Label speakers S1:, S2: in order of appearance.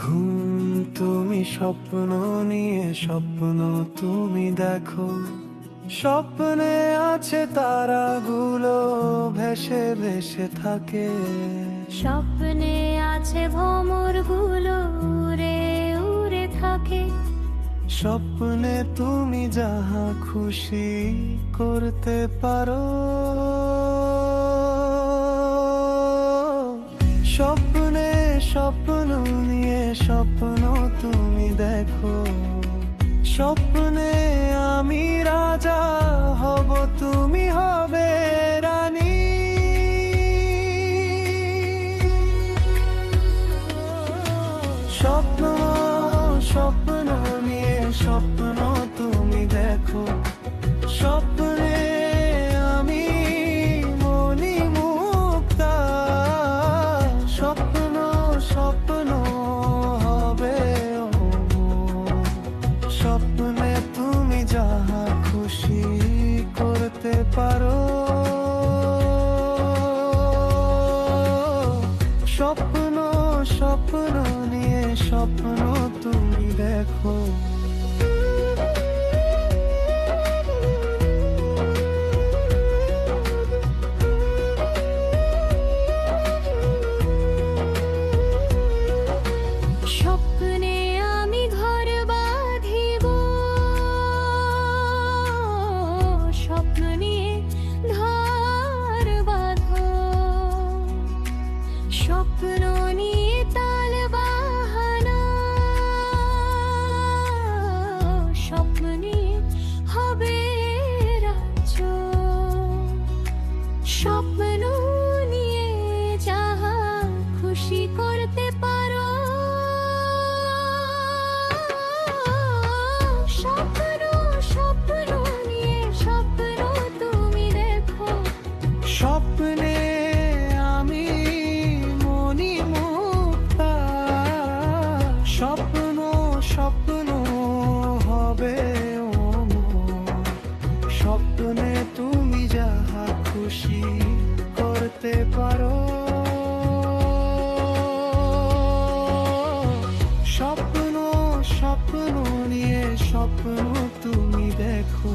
S1: ঘুম তুমি স্বপ্ন নিয়ে স্বপ্ন তুমি দেখো, স্বপ্নে আছে তারাগুলো ভেসে ভেসে থাকে।
S2: স্বপ্নে আছে ভ্রমরগুলো উড়ে উড়ে থাকে।
S1: স্বপ্নে তুমি যাহা খুশি করতে পারো। স্বপ্নে স্বপ্ন নিয়ে স্বপ্ন তুমি দেখো, স্বপ্নে আমি রাজা হব তুমি হবে রানী। স্বপ্ন স্বপ্ন নিয়ে স্বপ্ন তুমি দেখো, স্বপ্নে আমি মণিমুক্তা। স্বপ্ন স্বপ্ন হবে অমর। স্বপ্নে তুমি যাহা খুশি করতে পারো। স্বপ্ন স্বপ্ন নিয়ে স্বপ্ন তুমি দেখো।
S2: স্বপ্নে আমি ঘর বাঁধিব, স্বপ্ন নিয়ে ঘর বাঁধো। স্বপ্ন নিয়ে তাল বাহানা, স্বপ্ন নিয়ে হবে রাজ্য। স্বপ্ন নিয়ে যাহা খুশি করতে পারো। স্বপ্ন স্বপ্ন নিয়ে স্বপ্ন তুমি দেখো,
S1: স্বপ্নে আমি মণিমুক্তা। স্বপ্ন স্বপ্ন হবে অমর। স্বপ্নে তুমি যাহা খুশি করতে পারো। স্বপ্ন স্বপ্ন নিয়ে স্বপ্ন তুমি দেখো।